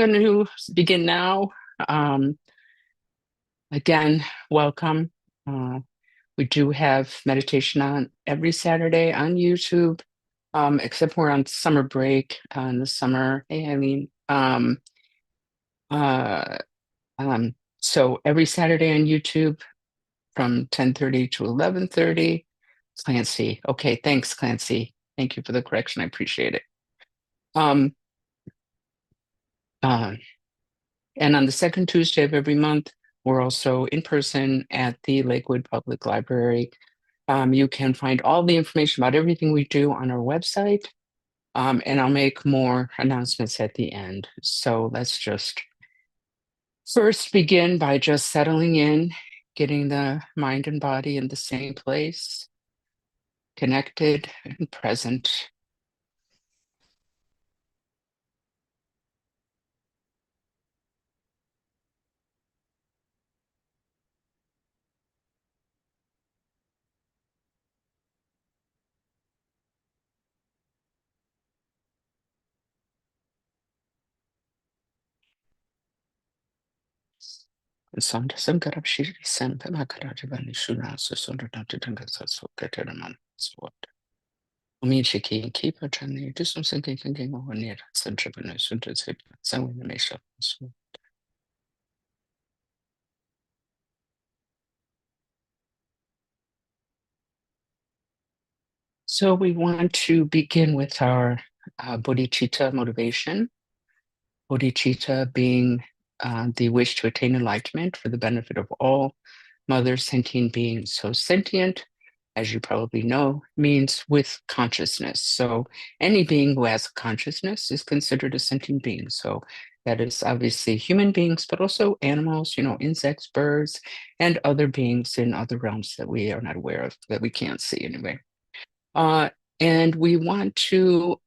Going to begin now. Um, Again, welcome. We do have meditation on every Saturday on YouTube, except we're on summer break in the summer. Hey, Eileen. Uh, so every Saturday on YouTube from 10:30 to 11:30. Clancy. Okay, thanks, Clancy. Thank you for the correction. I appreciate it. Um, uh, And on the second Tuesday of every month, we're also in person at the Lakewood Public Library. You can find all the information about everything we do on our website, and I'll make more announcements at the end. So let's just first begin by just settling in, getting the mind and body in the same place, connected and present. Sonda Sankarab Shiri Sampama Karajavani Shuna Susunda Tanga so Keteraman. Umiejiki kipa chani disum sengi kangi ngwanira sanjabana sunta sepa sangwini mesha. So we want to begin with our bodhicitta motivation. Bodhicitta being the wish to attain enlightenment for the benefit of all mother sentient beings. So sentient, as you probably know, means with consciousness. So any being who has consciousness is considered a sentient being. So that is obviously human beings, but also animals, insects, birds, and other beings in other realms that we are not aware of, that we can't see anyway. Uh, and we want to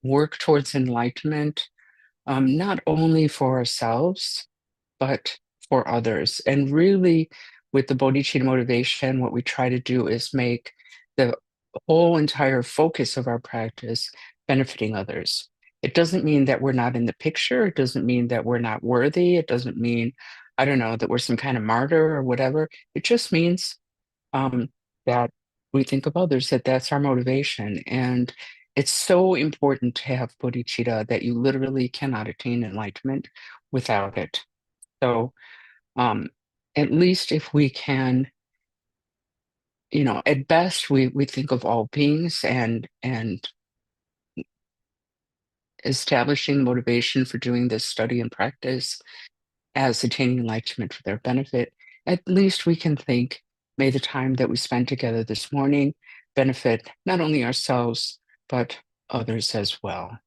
work towards enlightenment, not only for ourselves, but for others. And really, with the bodhicitta motivation, what we try to do is make the whole entire focus of our practice benefiting others. It doesn't mean that we're not in the picture. It doesn't mean that we're not worthy. It doesn't mean, I don't know, that we're some kind of martyr or whatever. It just means that we think of others, that that's our motivation. And it's so important to have bodhicitta that you literally cannot attain enlightenment without it. So um, at least if we can, at best we think of all beings and establishing motivation for doing this study and practice as attaining enlightenment for their benefit. At least we can think, may the time that we spend together this morning benefit not only ourselves, but others as well.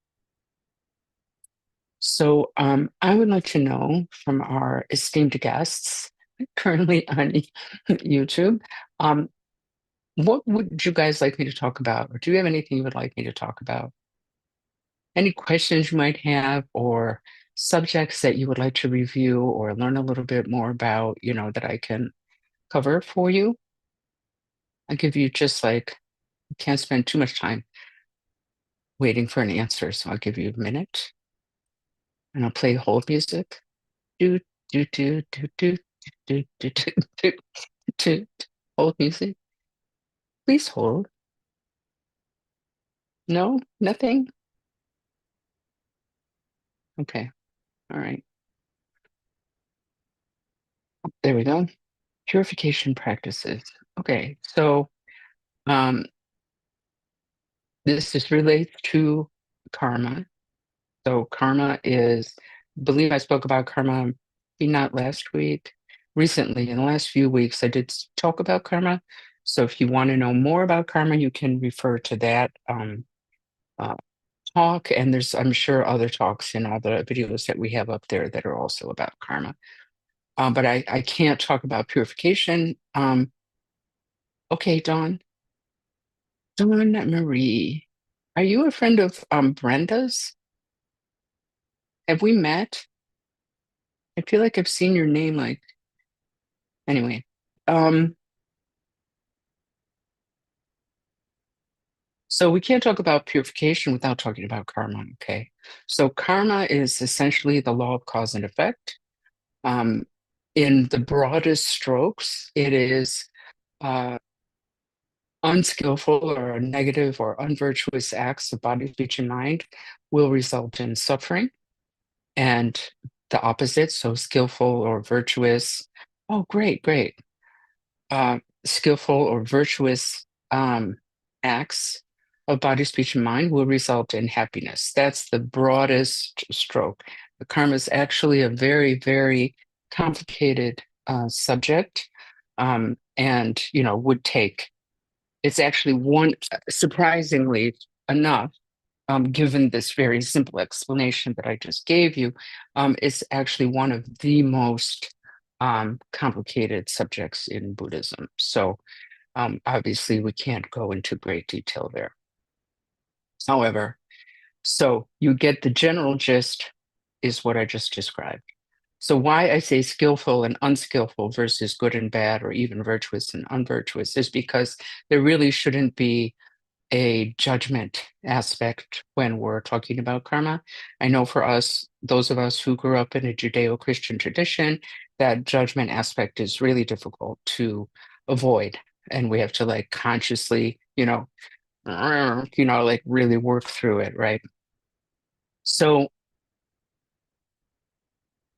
So I would like to know from our esteemed guests currently on YouTube, what would you guys like me to talk about? Or do you have anything you would like me to talk about? Any questions you might have, or subjects that you would like to review or learn a little bit more about, that I can cover for you? I'll give you just like, you can't spend too much time waiting for an answer. So I'll give you a minute and I'll play hold music. Do, do, do, do, do, do, do, do, do, do. Hold music. Please hold. No, nothing. Okay. All right. There we go. Purification practices. Okay. So um, this just relates to karma. So karma is, I believe I spoke about karma, maybe not last week. Recently, in the last few weeks, I did talk about karma. So if you want to know more about karma, you can refer to that uh, talk. And there's, I'm sure, other talks in other videos that we have up there that are also about karma. But I can't talk about purification. Okay, Dawn Marie, are you a friend of Brenda's? Have we met? I feel like I've seen your name like anyway. Um So we can't talk about purification without talking about karma, okay? So karma is essentially the law of cause and effect. Um, in the broadest strokes, it is uh, unskillful or negative or unvirtuous acts of body, speech, and mind will result in suffering. And the opposite, so skillful or virtuous, oh, great, great. Skillful or virtuous acts of body, speech, and mind will result in happiness. That's the broadest stroke. The karma is actually a very, very complicated subject, and would take. It's actually one, surprisingly enough, given this very simple explanation that I just gave you, it's actually one of the most complicated subjects in Buddhism. So obviously, we can't go into great detail there. However, so you get the general gist is what I just described. So why I say skillful and unskillful versus good and bad, or even virtuous and unvirtuous, is because there really shouldn't be a judgment aspect when we're talking about karma. I know for us, those of us who grew up in a Judeo-Christian tradition, that judgment aspect is really difficult to avoid. And we have to like consciously, like really work through it, right? So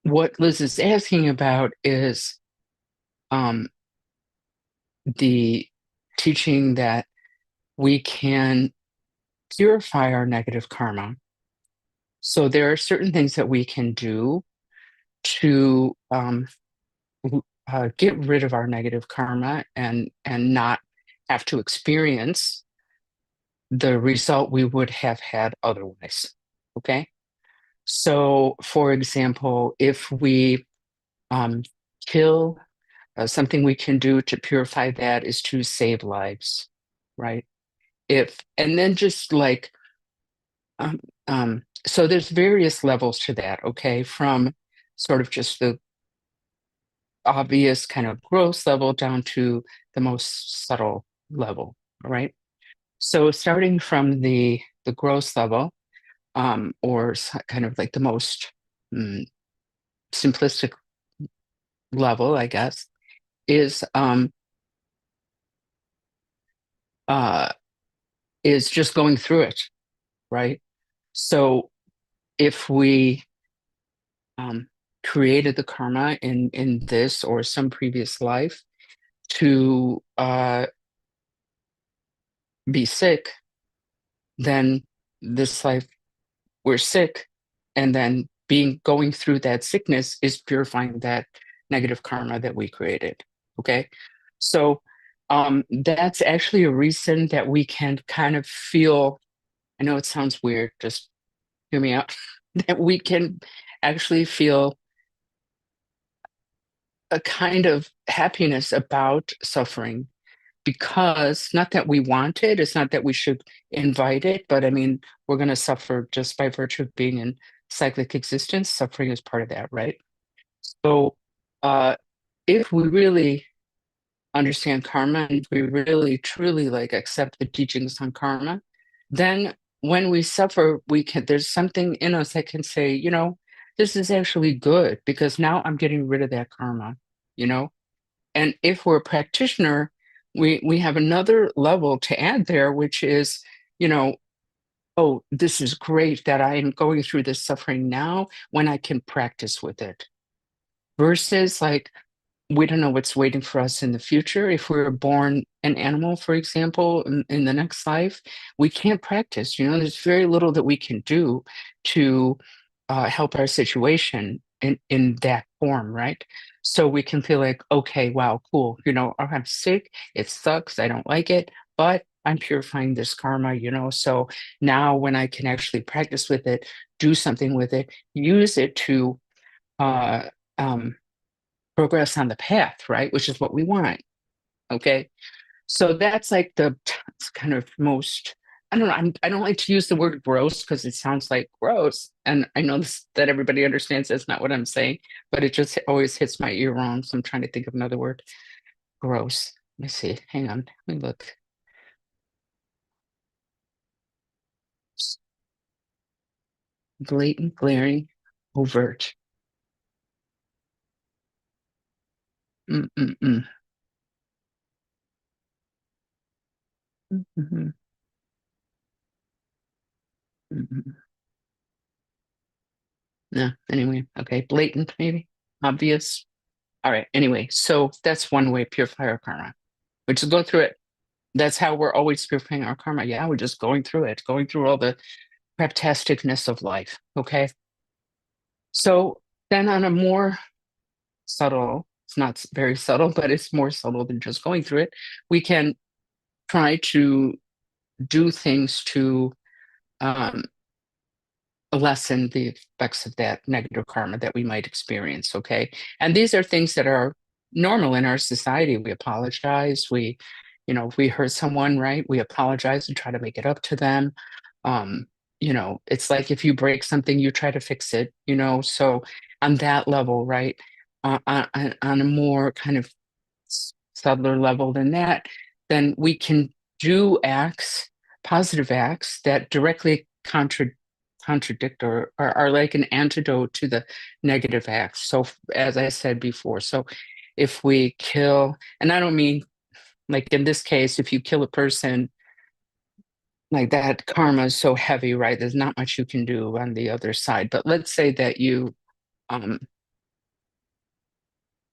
what Liz is asking about is um, the teaching that we can purify our negative karma. So there are certain things that we can do to get rid of our negative karma and not have to experience the result we would have had otherwise. Okay. So, for example, if we um, kill, something we can do to purify that is to save lives, right? And then just like, um, so there's various levels to that, okay? From sort of just the obvious kind of gross level down to the most subtle level, right? So starting from the gross level, or kind of like the most mm, simplistic level, I guess, is uh, is just going through it, right? So if we um, created the karma in this or some previous life to be sick, then this life we're sick, and then going through that sickness is purifying that negative karma that we created. Okay. So that's actually a reason that we can kind of feel, I know it sounds weird, just hear me out, that we can actually feel a kind of happiness about suffering, because not that we want it, it's not that we should invite it, but I mean, we're going to suffer just by virtue of being in cyclic existence. Suffering is part of that, right? So, uh, if we really understand karma and we really truly like accept the teachings on karma, then when we suffer, there's something in us that can say, this is actually good because now I'm getting rid of that karma, you know? And if we're a practitioner, we have another level to add there, which is, you know, oh, this is great that I am going through this suffering now when I can practice with it. Versus like, we don't know what's waiting for us in the future. If we were born an animal, for example, in the next life, we can't practice. There's very little that we can do to help our situation in that form, right? So we can feel like, okay, wow, cool. I'm sick. It sucks. I don't like it, but I'm purifying this karma, So now when I can actually practice with it, do something with it, use it to uh, um, progress on the path, right? Which is what we want. Okay. So that's like the kind of most, I don't know, I don't like to use the word gross because it sounds like gross. And I know that everybody understands that's not what I'm saying, but it just always hits my ear wrong. So I'm trying to think of another word. Gross. Let me see. Hang on. Let me look. blatant, glaring, overt. Mm-mm-mm. Mhm, mhm. No, anyway, okay, blatant, maybe obvious. All right, anyway, so that's one way to purify our karma, which is go through it. That's how we're always purifying our karma. Yeah, we're just going through it, going through all the craptasticness of life. Okay. So then on a more subtle, it's not very subtle, but it's more subtle than just going through it, we can try to do things to um, lessen the effects of that negative karma that we might experience. Okay. And these are things that are normal in our society. We apologize. If we hurt someone, right, we apologize and try to make it up to them. Um, it's like if you break something, you try to fix it. So on that level, right, on a more kind of subtler level than that, then we can do acts, positive acts that directly contradict or are like an antidote to the negative acts. So, as I said before, so if we kill, and I don't mean like in this case, if you kill a person, like that karma is so heavy, right? There's not much you can do on the other side. But let's say that um,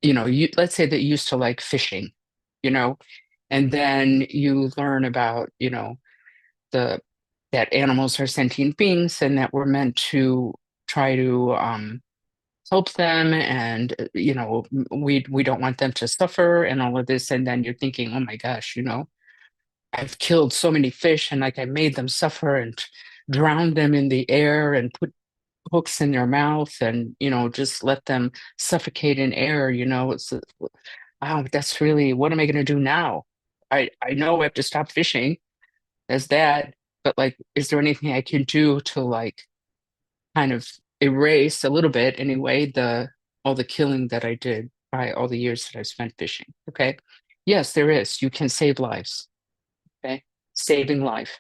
let's say that you used to like fishing, you know, and then you learn about the that animals are sentient beings and that we're meant to try to help them, and we don't want them to suffer and all of this, and then you're thinking, oh my gosh, I've killed so many fish and like I made them suffer and drowned them in the air and put hooks in their mouth and just let them suffocate in air. It's wow, that's really, what am I going to do now? I know I have to stop fishing. There's that. But like, is there anything I can do to like kind of erase a little bit anyway, the all the killing that I did by all the years that I spent fishing? Okay. Yes, there is. You can save lives. Okay. Saving life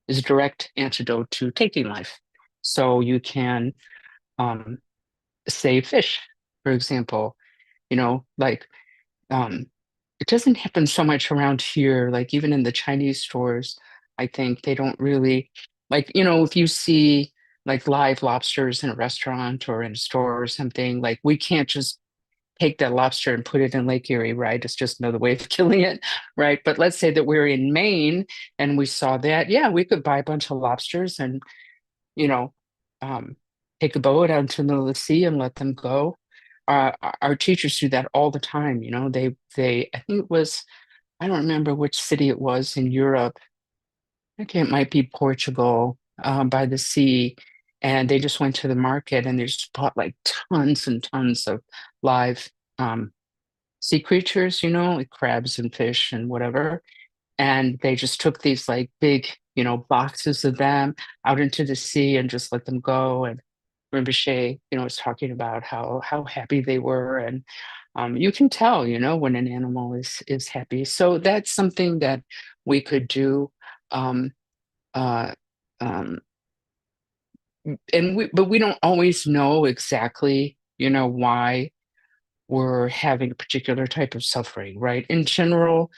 is a direct antidote to taking life. So you can um save fish, for example, like um it doesn't happen so much around here. Like even in the Chinese stores, I think they don't really like, if you see like live lobsters in a restaurant or in a store or something, like we can't just take that lobster and put it in Lake Erie, right? It's just another way of killing it, right? But let's say that we're in Maine and we saw that, yeah, we could buy a bunch of lobsters and, you know, um, take a boat out into the middle of the sea and let them go. Our teachers do that all the time. I think it was, I don't remember which city it was in Europe. I think it might be Portugal, by the sea. And they just went to the market and they just bought like tons and tons of live um, sea creatures, like crabs and fish and whatever. And they just took these like big, boxes of them out into the sea and just let them go. And Rinpoche, was talking about how happy they were, and you can tell, when an animal is happy. So that's something that we could do. Um, uh, um, but we don't always know exactly, why we're having a particular type of suffering, right? In general,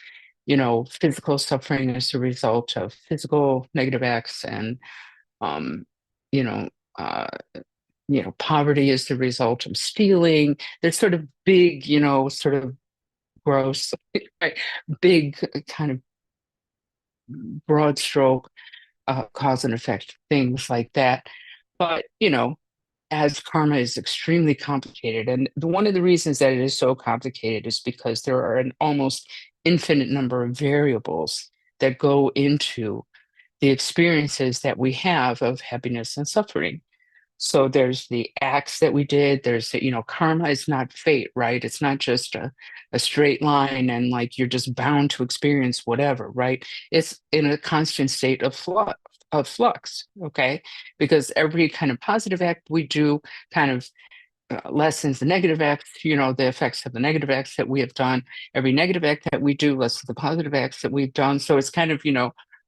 physical suffering is the result of physical negative acts, and um, you know, uh, poverty is the result of stealing. There's sort of big, sort of gross, right? Big kind of broad stroke cause and effect things like that. But as karma is extremely complicated, and one of the reasons that it is so complicated is because there are an almost infinite number of variables that go into the experiences that we have of happiness and suffering. So there's the acts that we did. Karma is not fate, right? It's not just a straight line and like you're just bound to experience whatever, right? It's in a constant state of flux, okay? Because every kind of positive act we do kind of lessens the negative acts, the effects of the negative acts that we have done. Every negative act that we do lessens the positive acts that we've done. So it's kind of,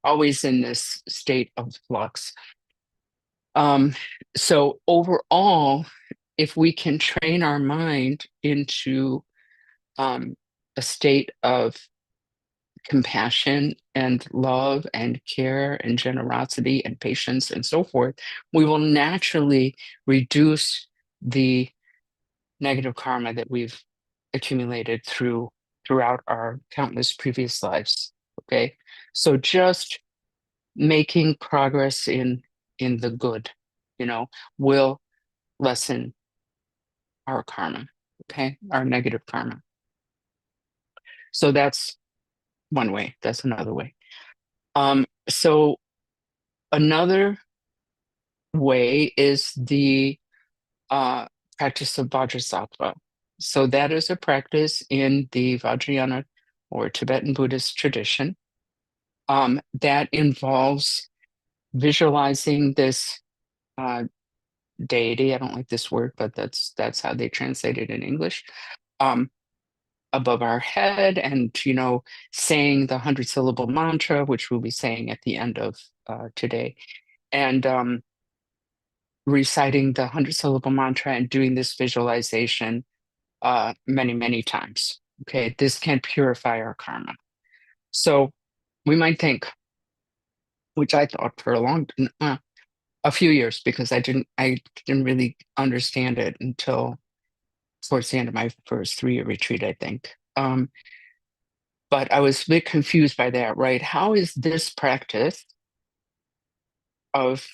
always in this state of flux. Um, so overall, if we can train our mind into a state of compassion and love and care and generosity and patience and so forth, we will naturally reduce the negative karma that we've accumulated throughout our countless previous lives. Okay, so just making progress in the good, you know, will lessen our karma. Okay, our negative karma. So that's one way. That's another way. So another way is the uh, practice of Vajrasattva. So that is a practice in the Vajrayana or Tibetan Buddhist tradition that involves visualizing this uh, deity. I don't like this word, but that's how they translate it in English. Um, Above our head, and saying the 100-syllable mantra, which we'll be saying at the end of today, and reciting the 100-syllable mantra and doing this visualization many, many times. Okay, this can purify our karma. So we might think, which I thought for a few years, because I didn't really understand it until towards the end of my first 3-year retreat, I think. But I was a bit confused by that, right? How is this practice of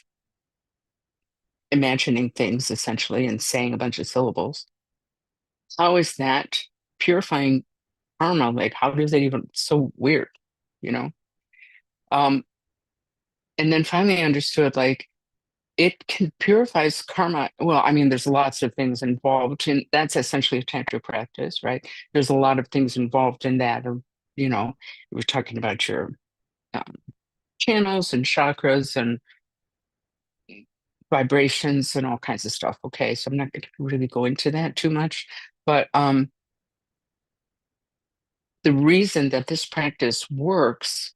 imagining things essentially and saying a bunch of syllables, how is that purifying karma? Like, how does that even, so weird, you know? Um, and then finally I understood, like, it can purifies karma. Well, I mean, there's lots of things involved, and that's essentially a tantra practice, right? There's a lot of things involved in that. We're talking about your um, channels and chakras and vibrations and all kinds of stuff. Okay, so I'm not going to really go into that too much, but the reason that this practice works,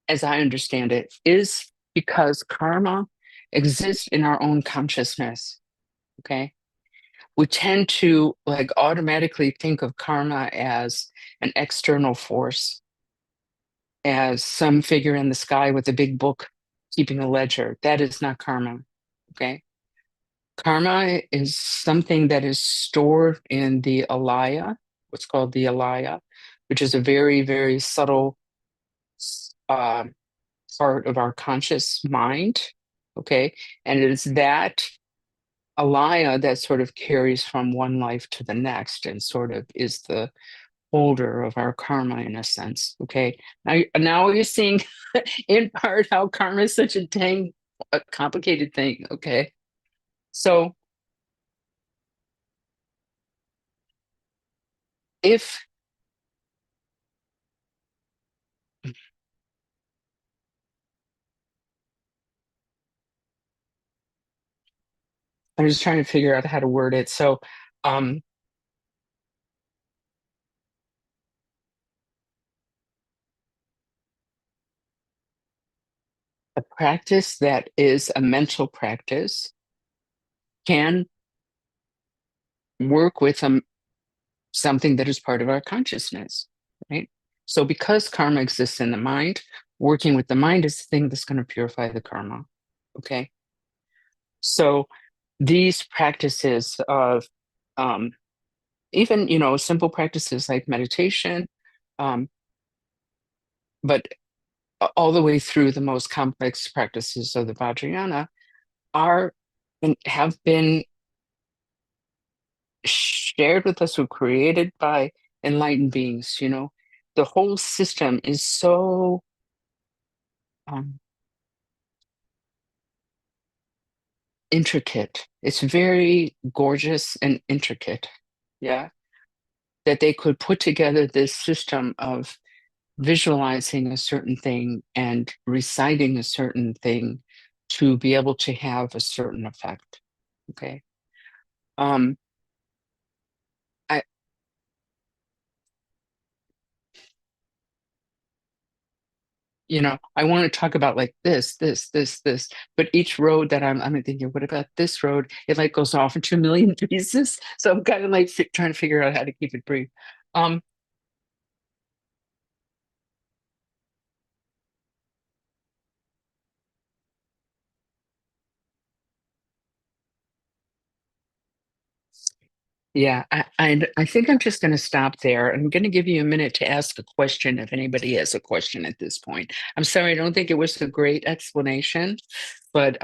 as I understand it, is because karma exists in our own consciousness. Okay, we tend to like automatically think of karma as an external force, as some figure in the sky with a big book keeping a ledger. That is not karma. Okay, karma is something that is stored in the alaya, what's called the alaya, which is a very, very subtle uh, part of our conscious mind. Okay. And it is that alaya that sort of carries from one life to the next and sort of is the holder of our karma in a sense. Okay. Now you're seeing in part how karma is such a complicated thing. Okay. So if I'm just trying to figure out how to word it. So, um, a practice that is a mental practice can work with something that is part of our consciousness, right? So, because karma exists in the mind, working with the mind is the thing that's going to purify the karma. Okay. So, these practices of um, even, simple practices like meditation, um, but all the way through the most complex practices of the Vajrayana are and have been shared with us, were created by enlightened beings. The whole system is so um, intricate. It's very gorgeous and intricate. Yeah, that they could put together this system of visualizing a certain thing and reciting a certain thing to be able to have a certain effect. Okay. Um, I I want to talk about like this, but each road that I'm thinking, what about this road? It like goes off into a million pieces. So I'm kind of like trying to figure out how to keep it brief. Um, yeah, I think I'm just going to stop there. I'm going to give you a minute to ask a question if anybody has a question at this point. I'm sorry, I don't think it was a great explanation, but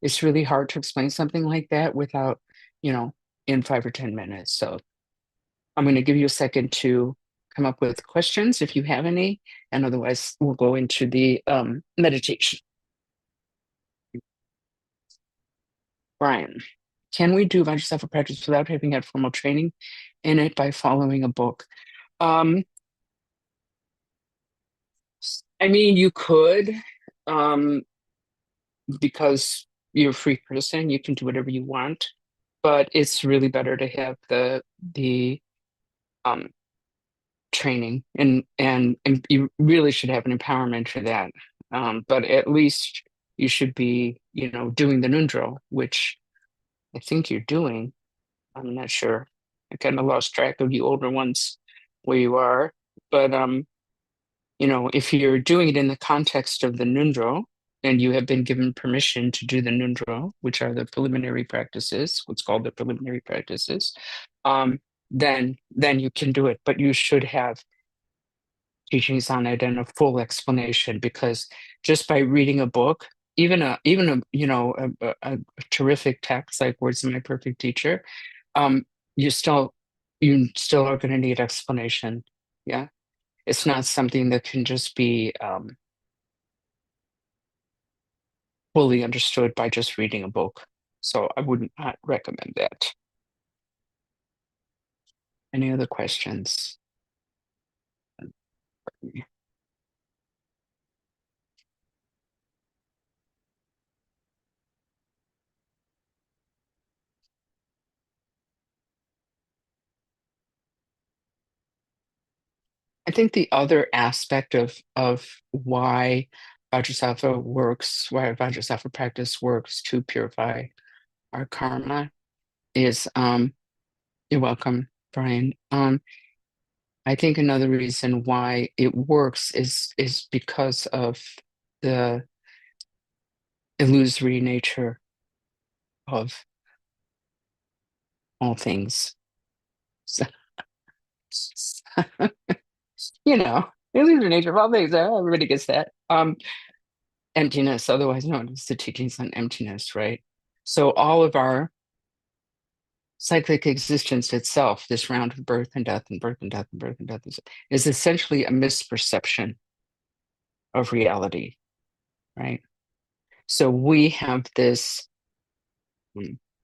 it's really hard to explain something like that without, you know, in 5 or 10 minutes. So I'm going to give you a second to come up with questions if you have any, and otherwise we'll go into the meditation. Brian, can we do Vajrasattva practice without having had formal training in it by following a book? Um, I mean, you could, um, because you're a free person, you can do whatever you want, but it's really better to have the um, training, and you really should have an empowerment for that. But at least you should be, doing the Nun drill, which I think you're doing. I'm not sure. I kind of lost track of you older ones where you are, but if you're doing it in the context of the Nun drill, and you have been given permission to do the Nun drill, which are the preliminary practices, what's called the preliminary practices, um, then you can do it. But you should have teachings on it and a full explanation, because just by reading a book, even a a terrific text like Words of My Perfect Teacher, um you still you still are going to need explanation. Yeah, it's not something that can just be fully understood by just reading a book, so I wouldn't not recommend that. Any other questions? I think the other aspect of why Vajrasattva practice works to purify our karma is you're welcome, Brian. I think another reason why it works is because of the illusory nature of all things. So, illusory nature of all things. Everybody gets that. Emptiness, otherwise known as the teachings on emptiness, right? So all of our cyclic existence itself, this round of birth and death and birth and death and birth and death, is essentially a misperception of reality, right? So we have this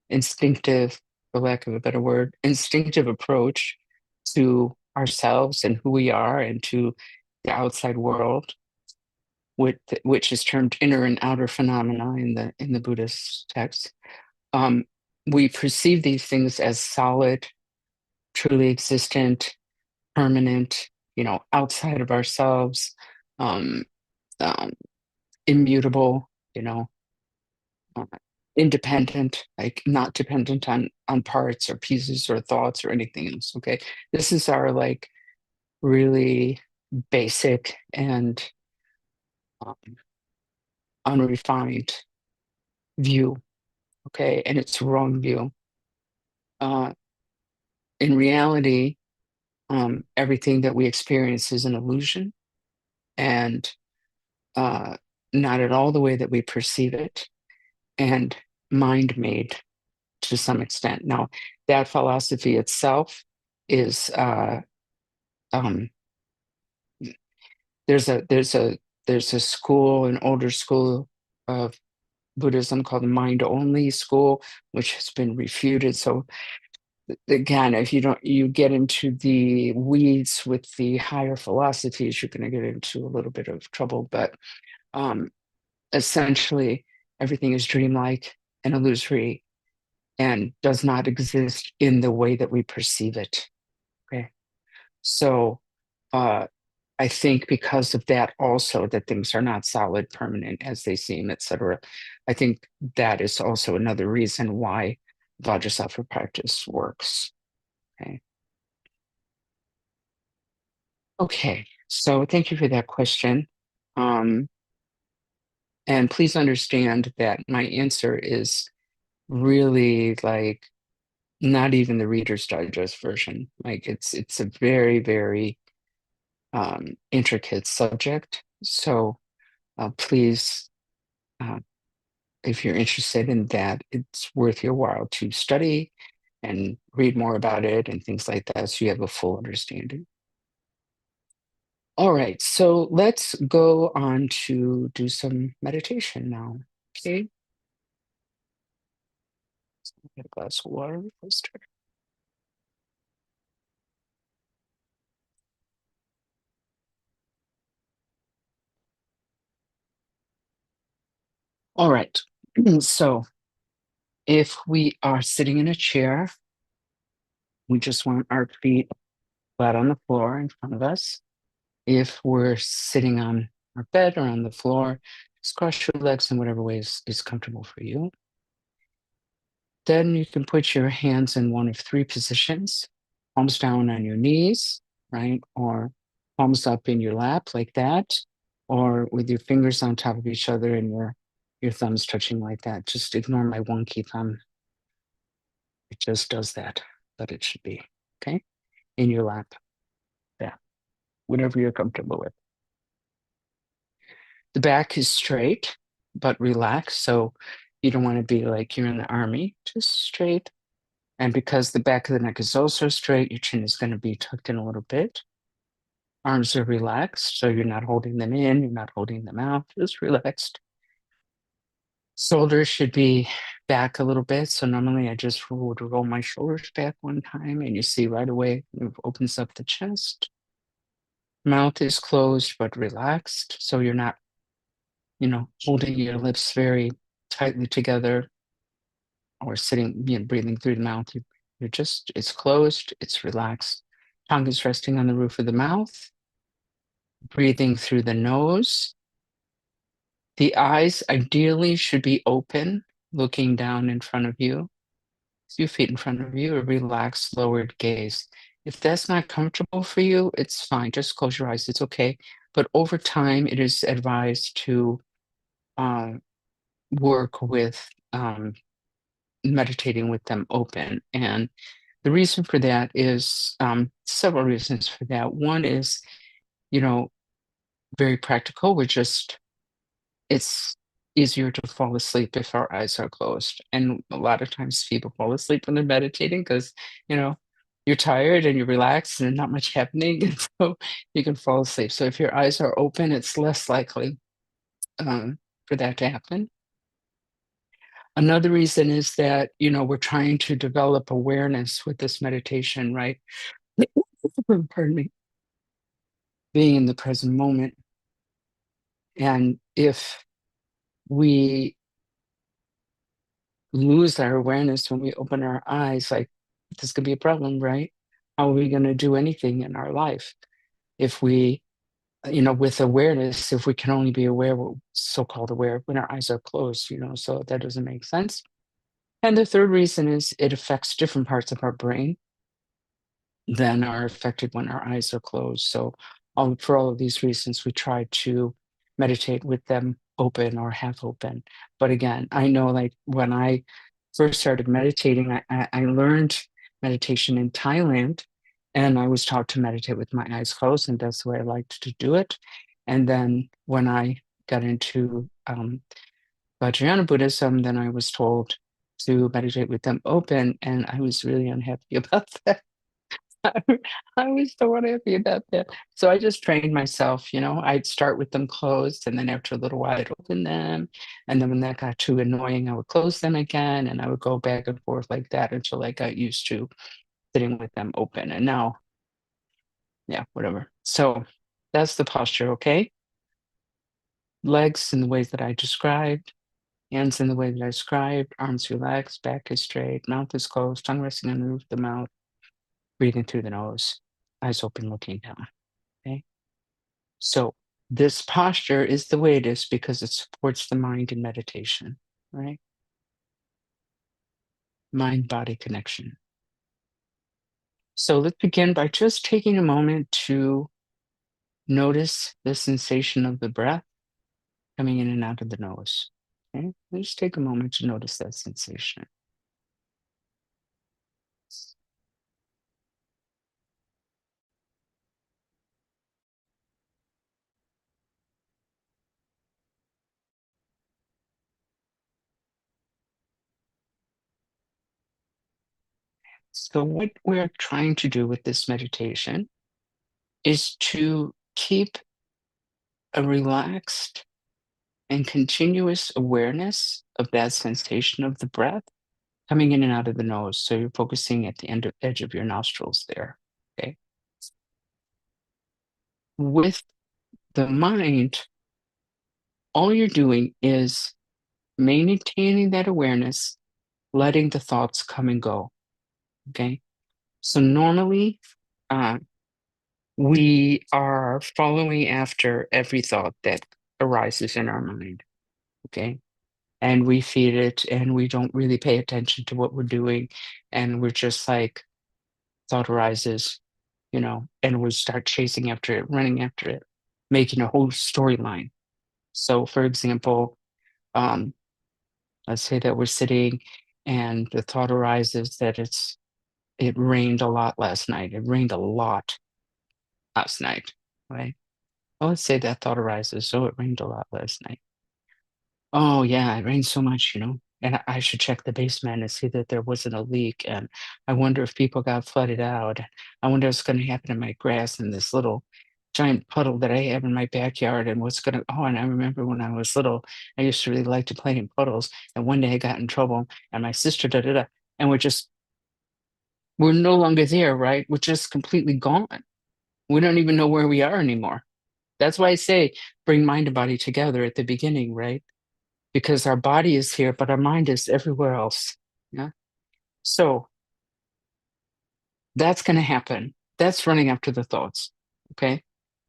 instinctive, for lack of a better word, instinctive approach to ourselves and who we are and to the outside world, which is termed inner and outer phenomena in the Buddhist text. Um, we perceive these things as solid, truly existent, permanent, outside of ourselves, um, um, immutable, uh, independent, like not dependent on parts or pieces or thoughts or anything else. Okay, this is our like really basic and um, unrefined view. Okay, and it's a wrong view. Uh, in reality, everything that we experience is an illusion, and uh, not at all the way that we perceive it, and mind made to some extent. Now, that philosophy itself is um, there's a school, an older school of Buddhism called the mind only school, which has been refuted. So again, if you get into the weeds with the higher philosophies, you're going to get into a little bit of trouble. But um, essentially, everything is dreamlike and illusory and does not exist in the way that we perceive it. Okay. So, uh, I think because of that also, that things are not solid, permanent as they seem, etc. I think that is also another reason why Vajrasattva practice works. Okay. Okay, so thank you for that question. Um, and please understand that my answer is really like not even the Reader's Digest version. Like it's a very, very intricate subject. So please, uh, if you're interested in that, it's worth your while to study and read more about it and things like that so you have a full understanding. All right, so let's go on to do some meditation now. Okay, get a glass of water before I start. All right, so if we are sitting in a chair, we just want our feet flat on the floor in front of us. If we're sitting on our bed or on the floor, just cross your legs in whatever way is comfortable for you. Then you can put your hands in one of three positions, palms down on your knees, right? Or palms up in your lap like that, or with your fingers on top of each other and your thumbs touching like that. Just ignore my wonky thumb. It just does that, but it should be, okay? In your lap. Yeah, whatever you're comfortable with. The back is straight, but relaxed. So you don't want to be like you're in the army, just straight. And because the back of the neck is also straight, your chin is going to be tucked in a little bit. Arms are relaxed, so you're not holding them in, you're not holding them out, just relaxed. Shoulders should be back a little bit. So normally I just would roll my shoulders back one time, and you see right away it opens up the chest. Mouth is closed but relaxed, so you're not, holding your lips very tightly together or sitting, breathing through the mouth. You're just, it's closed, it's relaxed. Tongue is resting on the roof of the mouth, breathing through the nose. The eyes ideally should be open, looking down in front of you, a few feet in front of you, a relaxed, lowered gaze. If that's not comfortable for you, it's fine. Just close your eyes. It's okay. But over time, it is advised to uh, work with meditating with them open. And the reason for that is several reasons for that. One is, you know, very practical. It's easier to fall asleep if our eyes are closed. And a lot of times people fall asleep when they're meditating because, you know, you're tired and you're relaxed and not much happening. And so you can fall asleep. So if your eyes are open, it's less likely for that to happen. Another reason is that, we're trying to develop awareness with this meditation, right? Pardon me, being in the present moment. And if we lose our awareness when we open our eyes, like this could be a problem, right? How are we going to do anything in our life if we, with awareness, if we can only be aware, so-called aware, when our eyes are closed, so that doesn't make sense. And the third reason is it affects different parts of our brain than are affected when our eyes are closed. So, for all of these reasons, we try to meditate with them open or half open. But again, I know like when I first started meditating, I learned meditation in Thailand, and I was taught to meditate with my eyes closed, and that's the way I liked to do it. And then when I got into Vajrayana Buddhism, then I was told to meditate with them open, and I was really unhappy about that. I was so unhappy about that. So I just trained myself, I'd start with them closed, and then after a little while I'd open them. And then when that got too annoying, I would close them again, and I would go back and forth like that until I got used to sitting with them open. And now, yeah, whatever. So that's the posture, okay? Legs in the ways that I described, hands in the way that I described, arms relaxed, back is straight, mouth is closed, tongue resting on the roof of the mouth, breathing through the nose, eyes open, looking down. Okay. So this posture is the way it is because it supports the mind in meditation, right? Mind-body connection. So let's begin by just taking a moment to notice the sensation of the breath coming in and out of the nose. Okay, just take a moment to notice that sensation. So, what we're trying to do with this meditation is to keep a relaxed and continuous awareness of that sensation of the breath coming in and out of the nose. So, you're focusing at the edge of your nostrils there. Okay. With the mind, all you're doing is maintaining that awareness, letting the thoughts come and go. Okay. So, normally, uh, we are following after every thought that arises in our mind. Okay. And we feed it and we don't really pay attention to what we're doing. And we're just like, thought arises, and we start chasing after it, running after it, making a whole storyline. So, for example, um, let's say that we're sitting and the thought arises that it rained a lot last night. It rained a lot last night, right? Well, let's say that thought arises. So it rained a lot last night. Oh, yeah, it rained so much. And I should check the basement and see that there wasn't a leak. And I wonder if people got flooded out. I wonder what's going to happen to my grass in this little giant puddle that I have in my backyard. And and I remember when I was little, I used to really like to play in puddles. And one day I got in trouble and my sister, da da da. And we're no longer there, right? We're just completely gone. We don't even know where we are anymore. That's why I say bring mind and body together at the beginning, right? Because our body is here, but our mind is everywhere else. Yeah. So that's going to happen. That's running after the thoughts. Okay.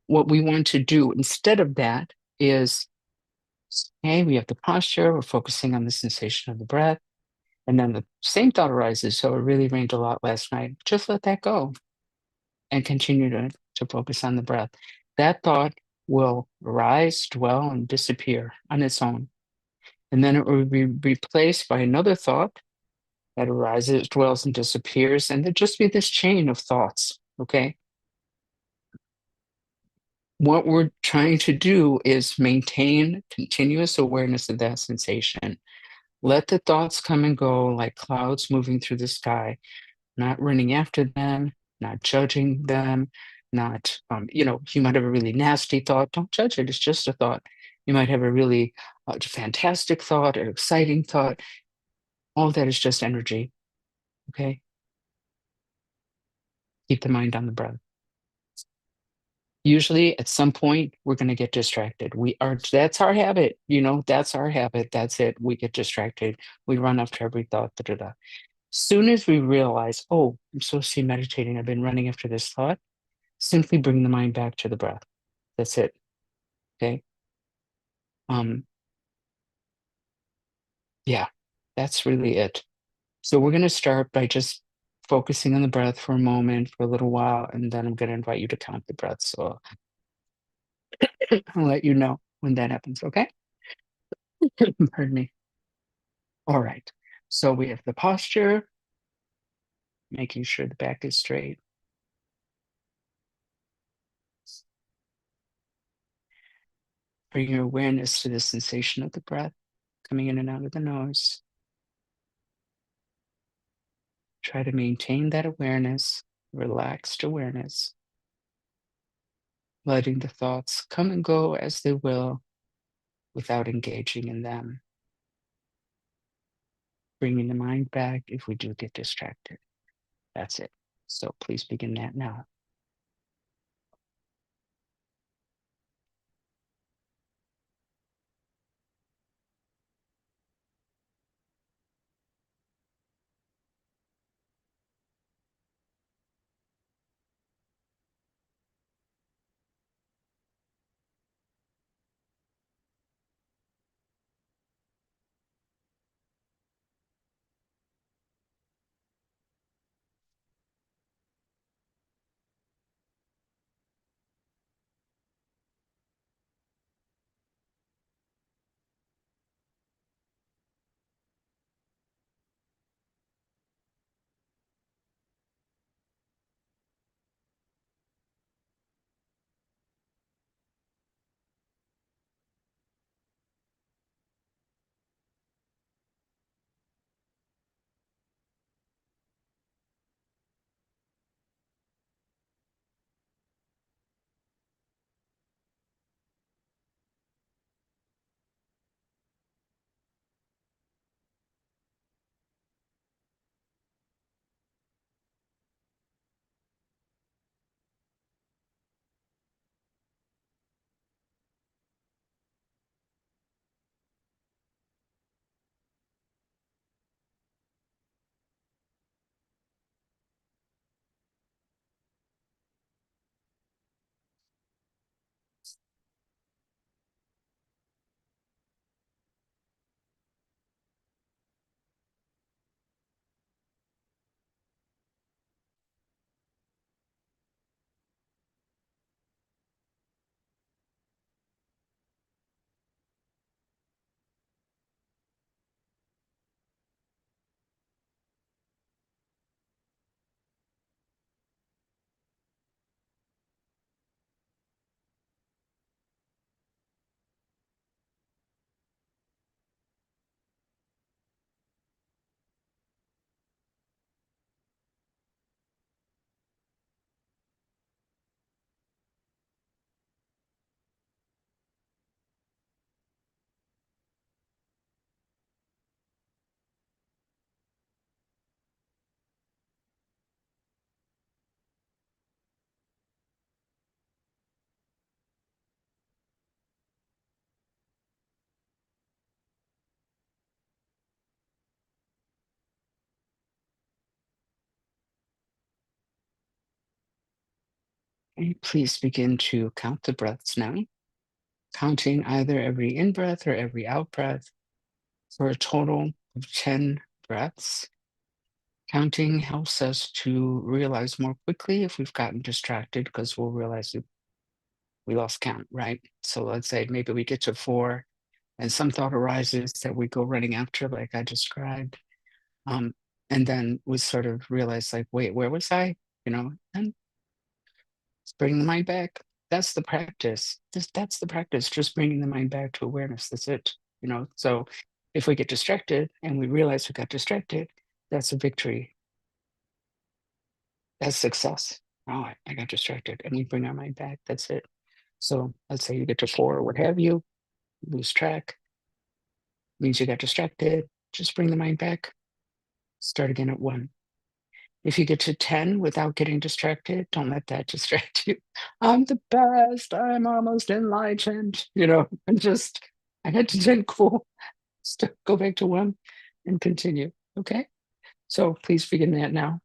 What we want to do instead of that is, hey, we have the posture, we're focusing on the sensation of the breath, and then the same thought arises. So it really rained a lot last night. Just let that go and continue to focus on the breath. That thought will arise, dwell, and disappear on its own. And then it will be replaced by another thought that arises, dwells, and disappears. And there'd just be this chain of thoughts. Okay. What we're trying to do is maintain continuous awareness of that sensation. Let the thoughts come and go like clouds moving through the sky, not running after them, not judging them, not, you might have a really nasty thought. Don't judge it. It's just a thought. You might have a really fantastic thought, an exciting thought. All of that is just energy. Okay. Keep the mind on the breath. Usually at some point we're going to get distracted. That's our habit, that's our habit. That's it. We get distracted. We run after every thought. Da, da, da. Soon as we realize, oh, I'm supposed to be meditating, I've been running after this thought, simply bring the mind back to the breath. That's it. Okay. Um, yeah, that's really it. So we're going to start by just focusing on the breath for a moment, for a little while, and then I'm going to invite you to count the breath. So I'll let you know when that happens. Okay. Pardon me. All right. So we have the posture, making sure the back is straight. Bring your awareness to the sensation of the breath coming in and out of the nose. Try to maintain that awareness, relaxed awareness, letting the thoughts come and go as they will without engaging in them. Bringing the mind back if we do get distracted. That's it. So please begin that now. Okay, please begin to count the breaths now, counting either every in breath or every out breath for a total of 10 breaths. Counting helps us to realize more quickly if we've gotten distracted because we'll realize we lost count, right? So let's say maybe we get to 4 and some thought arises that we go running after, like I described. Um, and then we sort of realize, like, wait, where was I? And bring the mind back. That's the practice. That's the practice, just bringing the mind back to awareness. That's it. So if we get distracted and we realize we got distracted, that's a victory. That's success. Oh, I got distracted. And we bring our mind back. That's it. So let's say you get to 4 or what have you, lose track, means you got distracted. Just bring the mind back. Start again at 1. If you get to 10 without getting distracted, don't let that distract you. I'm the best. I'm almost enlightened. And just, I got to 10, cool. Go back to 1 and continue. Okay. So please begin that now.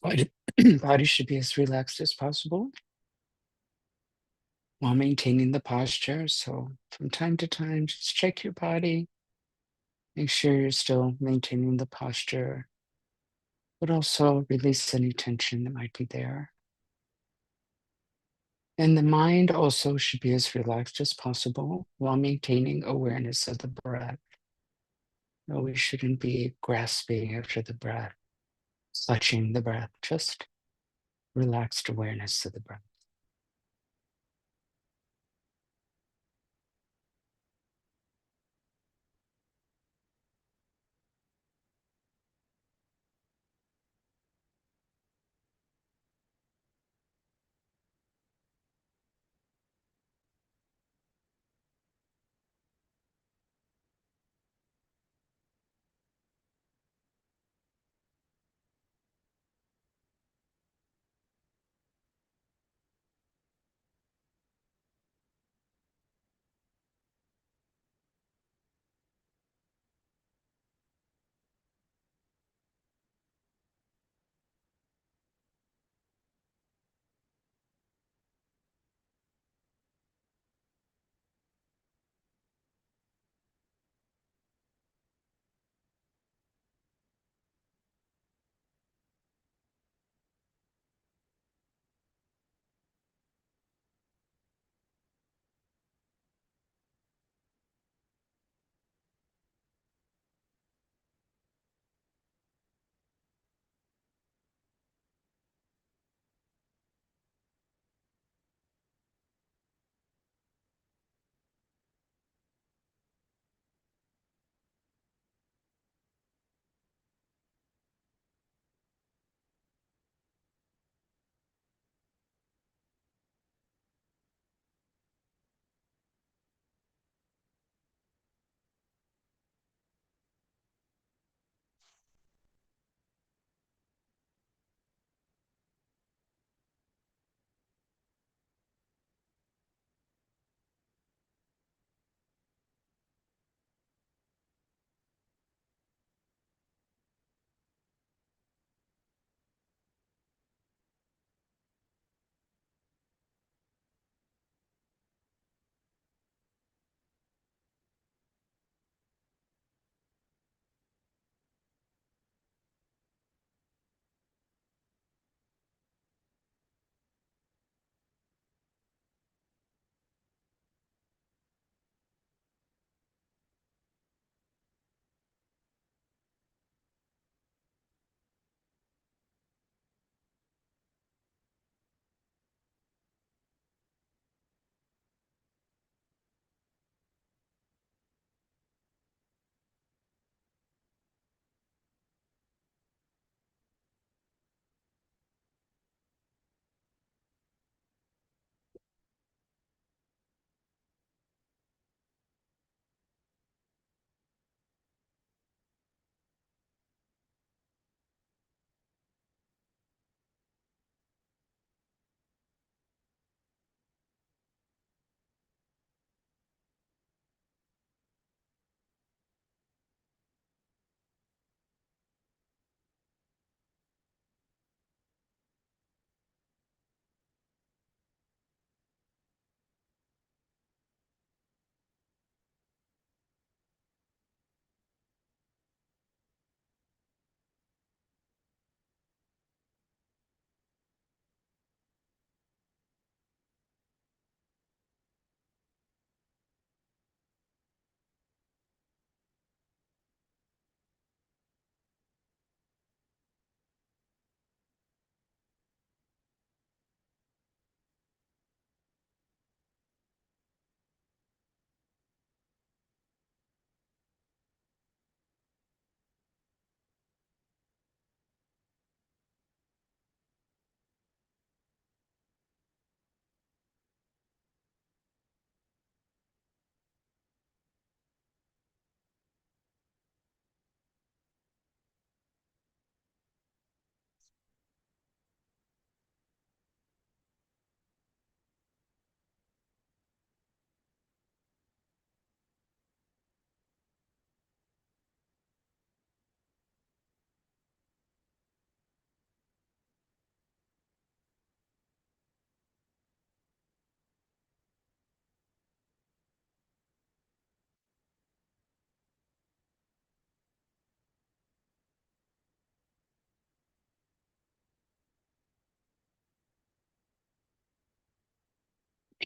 Body, body should be as relaxed as possible while maintaining the posture. So from time to time, just check your body. Make sure you're still maintaining the posture, but also release any tension that might be there. And the mind also should be as relaxed as possible while maintaining awareness of the breath. No, we shouldn't be grasping after the breath, clutching the breath, just relaxed awareness of the breath.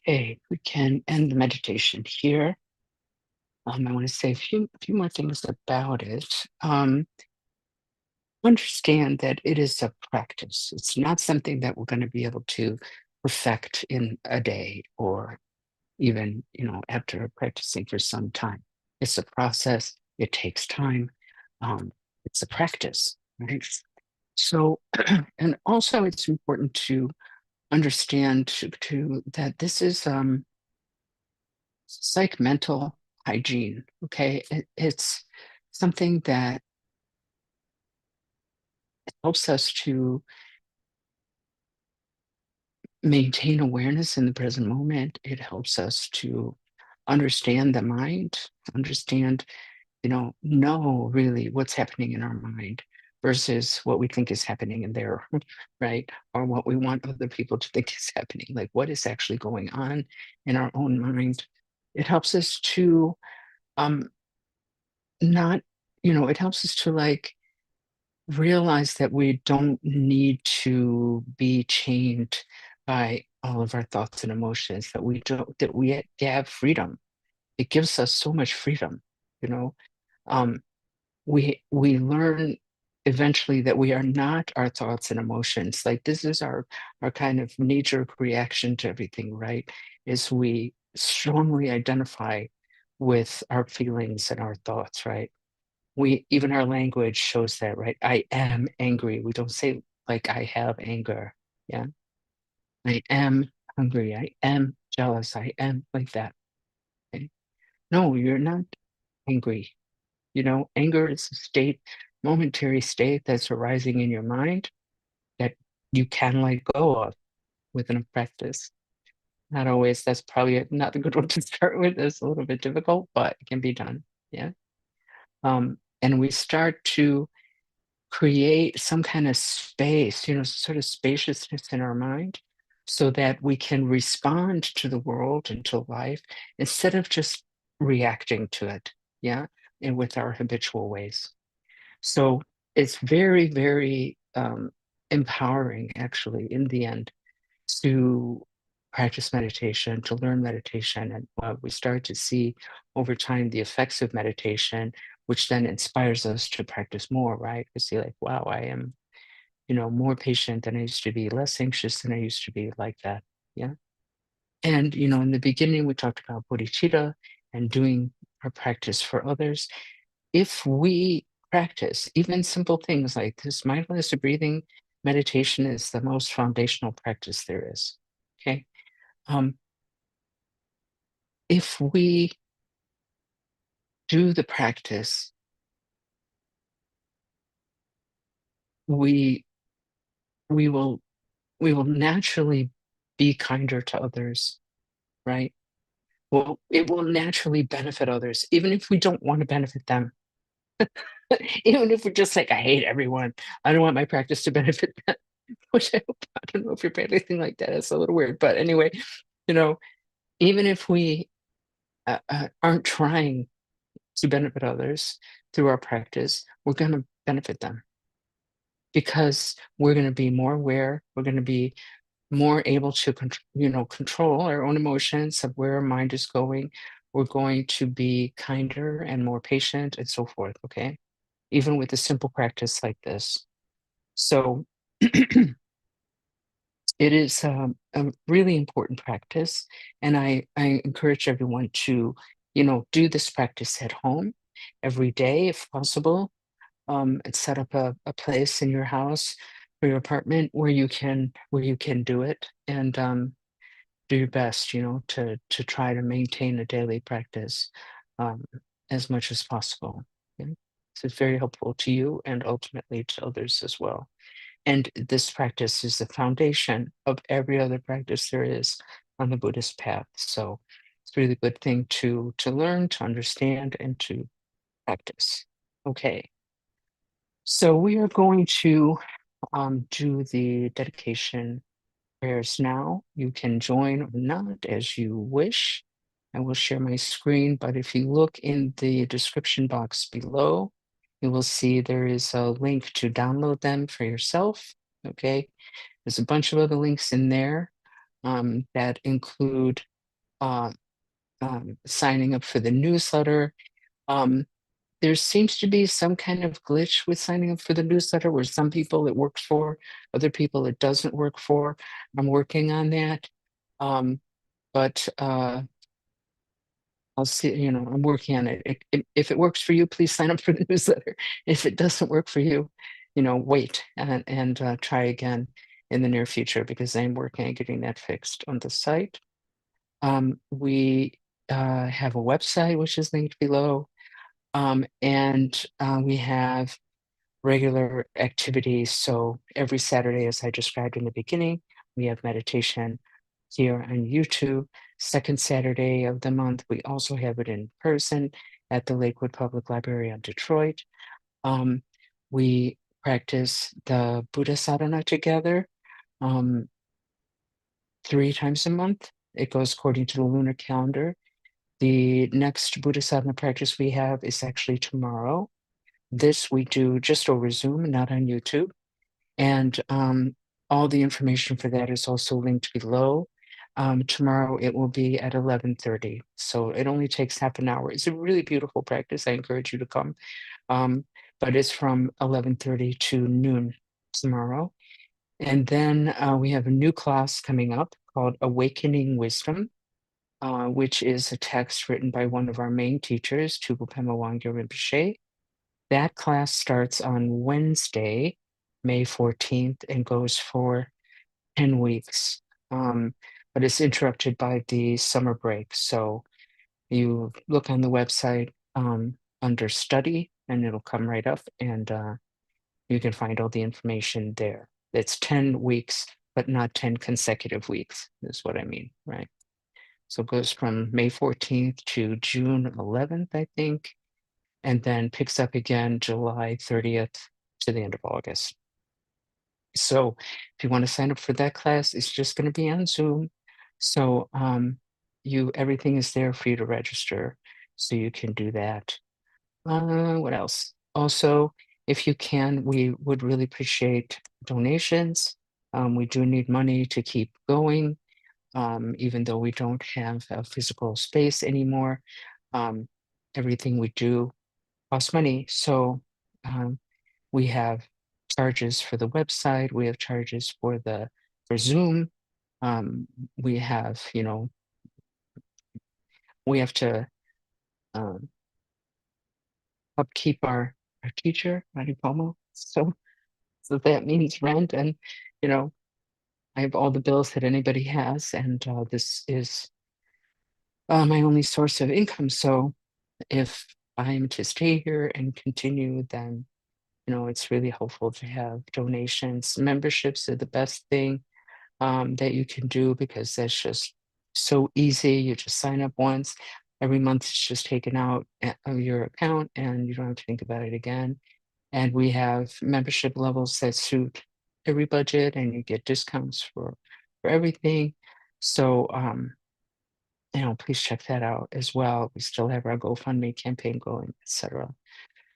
Okay, we can end the meditation here. I want to say a few more things about it. Understand that it is a practice. It's not something that we're going to be able to perfect in a day or even, after practicing for some time. It's a process. It takes time. Um, it's a practice, right? So, and also it's important to understand to that this is psych mental hygiene. Okay, it's something that helps us to maintain awareness in the present moment. It helps us to understand the mind, understand, know really what's happening in our mind versus what we think is happening in there, right? Or what we want other people to think is happening, like what is actually going on in our own mind. It helps us to um not, it helps us to like realize that we don't need to be chained by all of our thoughts and emotions, that we have freedom. It gives us so much freedom, you know. Um, we learn eventually that we are not our thoughts and emotions. Like this is our kind of knee-jerk reaction to everything, right? Is we strongly identify with our feelings and our thoughts, right? We even our language shows that, right? I am angry. We don't say like I have anger. Yeah. I am hungry. I am jealous. I am like that. Okay? No, you're not angry. Anger is a state, momentary state that's arising in your mind that you can let go of within a practice. Not always, that's probably not a good one to start with. It's a little bit difficult, but it can be done. Yeah. And we start to create some kind of space, sort of spaciousness in our mind so that we can respond to the world and to life instead of just reacting to it. Yeah. And with our habitual ways. So it's very, very empowering, actually, in the end, to practice meditation, to learn meditation. And we start to see over time the effects of meditation, which then inspires us to practice more, right? To see, like, wow, I am, more patient than I used to be, less anxious than I used to be, like that. Yeah. And, in the beginning, we talked about bodhicitta and doing our practice for others. If we practice even simple things like this, mindfulness of breathing meditation is the most foundational practice there is. Okay. Um, if we do the practice, we we will we will naturally be kinder to others, right? Well, it will naturally benefit others, even if we don't want to benefit them. Even if we're just like, I hate everyone. I don't want my practice to benefit them. Which I don't know if you're anything like that. It's a little weird. But anyway, you know, even if we aren't trying to benefit others through our practice, we're going to benefit them because we're going to be more aware. We're going to be more able to, control our own emotions of where our mind is going. We're going to be kinder and more patient and so forth. Okay. Even with a simple practice like this. So it is a really important practice. And I encourage everyone to, do this practice at home every day if possible, and set up a place in your house or your apartment where you can do it and do your best, to try to maintain a daily practice um, as much as possible. Okay? So it's very helpful to you and ultimately to others as well. And this practice is the foundation of every other practice there is on the Buddhist path. So it's a really good thing to learn, to understand, and to practice. Okay. So we are going to do the dedication prayers now. You can join or not as you wish. I will share my screen, but if you look in the description box below, you will see there is a link to download them for yourself. Okay. There's a bunch of other links in there. that include uh, signing up for the newsletter. Um, there seems to be some kind of glitch with signing up for the newsletter where some people it works for, other people it doesn't work for. I'm working on that. Um, but I'll see, I'm working on it. If it works for you, please sign up for the newsletter. If it doesn't work for you, wait and try again in the near future because I'm working on getting that fixed on the site. We have a website, which is linked below. And we have regular activities. So every Saturday, as I described in the beginning, we have meditation here on YouTube. Second Saturday of the month, we also have it in person at the Lakewood Public Library on Detroit. We practice the Buddha sadhana together 3 times a month. It goes according to the lunar calendar. The next Buddha sadhana practice we have is actually tomorrow. This we do just over Zoom, not on YouTube. And all the information for that is also linked below. Tomorrow it will be at 11:30. So it only takes half an hour. It's a really beautiful practice. I encourage you to come. But it's from 11:30 to noon tomorrow. And then we have a new class coming up called Awakening Wisdom, which is a text written by one of our main teachers, Tupu Pema Wangyo Rinpoche. That class starts on Wednesday, May 14th, and goes for 10 weeks. But it's interrupted by the summer break. So you look on the website under study, and it'll come right up, and you can find all the information there. It's 10 weeks, but not 10 consecutive weeks, is what I mean, right? So it goes from May 14th to June 11th, I think, and then picks up again July 30th to the end of August. So if you want to sign up for that class, it's just going to be on Zoom. So everything is there for you to register, so you can do that. What else? Also, if you can, we would really appreciate donations. We do need money to keep going, even though we don't have a physical space anymore. Everything we do costs money. So we have charges for the website, we have charges for Zoom. We have, we have to um, upkeep our teacher, Marty Palmo. So that means rent, and you know, I have all the bills that anybody has, and this is my only source of income. So if I'm to stay here and continue, then it's really helpful to have donations. Memberships are the best thing that you can do because that's just so easy. You just sign up once. Every month it's just taken out of your account and you don't have to think about it again. And we have membership levels that suit every budget and you get discounts for everything. So please check that out as well. We still have our GoFundMe campaign going, etc.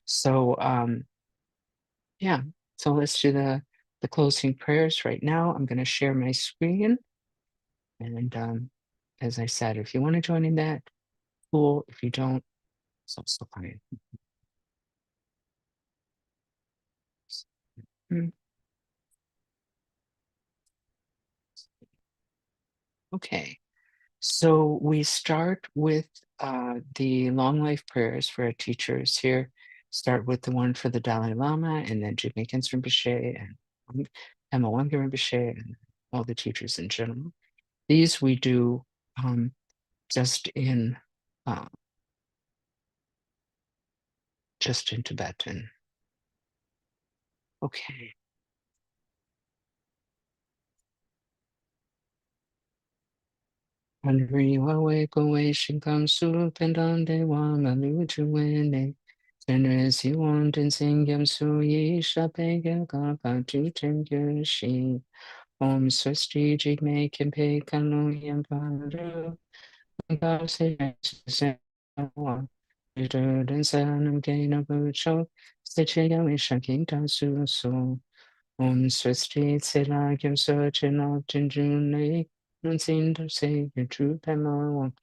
So yeah, so let's do the closing prayers right now. I'm going to share my screen. And as I said, if you want to join in that, cool. If you don't, it's also fine. Mm, Okay, so we start with the long life prayers for our teachers here. Start with the one for the Dalai Lama and then Jamaican Rinpoche and Emma Wangyo Rinpoche and all the teachers in general. These we do just in uh, Tibetan. Okay. Henry Wawe Gowe Shinkam Su Pendan De Wamalu Juene. Generous you want and sing yam su yi shapega gapa tu tengu shi. Om swasti jigme kempe kanu yam paru. Gao se se wa. Dan sanam gaina bucho. Seche yam shaking dan su. Om swasti tsela yam so chenok tenjune. unseen to say your true Palmo.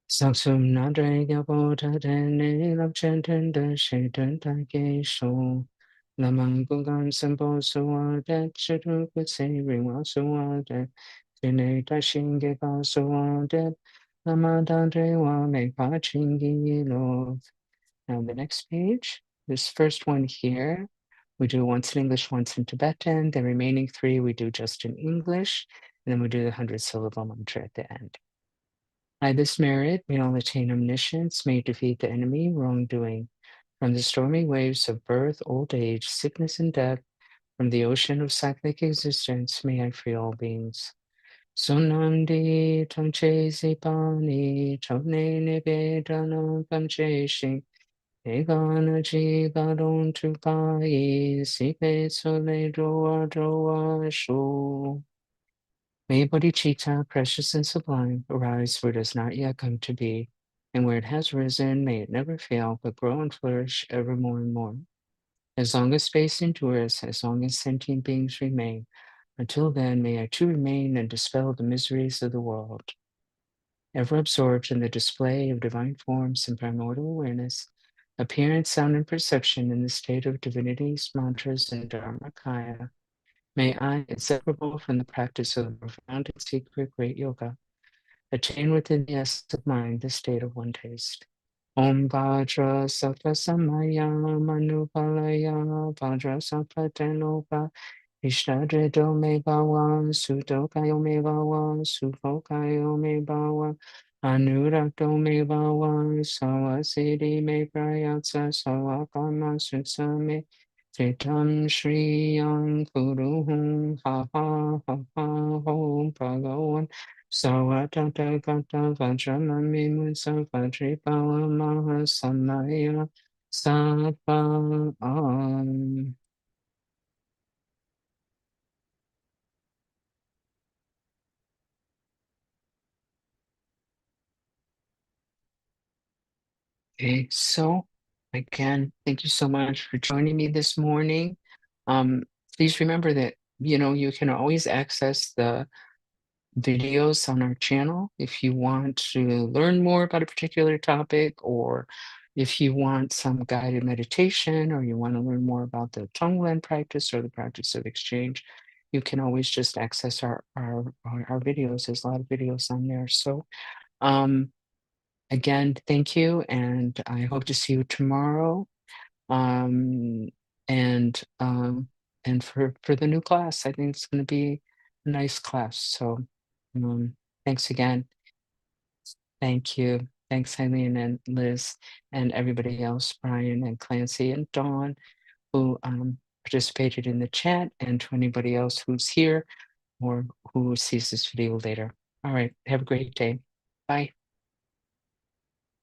Saksum Nadre Gabota Dene Love Chanton de Shaitan Take Show. Lamang Gugan Sambo Suwa that Shadu could say Ringwa Suwa that Dene Tashinge Ba Suwa that Lamadandre Wa Make Pachingi Love. Now the next page, this first one here, we do once in English, once in Tibetan. The remaining three we do just in English, and then we do the 100-syllable mantra at the end. By this merit, we all attain omniscience, may defeat the enemy, wrongdoing. From the stormy waves of birth, old age, sickness, and death, from the ocean of cyclic existence, may I free all beings. Sunandi tangche zipani, chone nebe dano pamche Egana jiga don tu pai, sipe sole droa shu. May bodhicitta, precious and sublime, arise where it has not yet come to be, and where it has risen, may it never fail, but grow and flourish ever more and more. As long as space endures, as long as sentient beings remain, until then may I too remain and dispel the miseries of the world. Ever absorbed in the display of divine forms and primordial awareness, appearance, sound, and perception in the state of divinities, mantras, and dharmakaya, may I, inseparable from the practice of the profound and secret great yoga, attain within the essence of mind the state of one taste. Om Vajra Sattva Samaya Manupalaya Vajra Sattva Tenopa Ishtadredo Me Bhava Sudokayo Me Bhava Sufokayo Me Bhava Anurakto Me Bhava Sawasiri Me Prayatsa Sawakarma Sutsame Tritam Shriyam Kuruhum Ha Ha Ha Ha Om Bhagavan Sawatata Kata Vajramami Musa Vajripava Maha Samaya Sattva. Okay, so again, thank you so much for joining me this morning. Please remember that, you can always access the videos on our channel if you want to learn more about a particular topic, or if you want some guided meditation, or you want to learn more about the Tonglen practice or the practice of exchange. You can always just access our videos. There's a lot of videos on there. So again, thank you, and I hope to see you tomorrow. Um, and for the new class, I think it's going to be a nice class. So thanks again. Thank you. Thanks, Eileen and Liz and everybody else, Brian and Clancy and Dawn, who participated in the chat, and to anybody else who's here or who sees this video later. All right. Have a great day. Bye.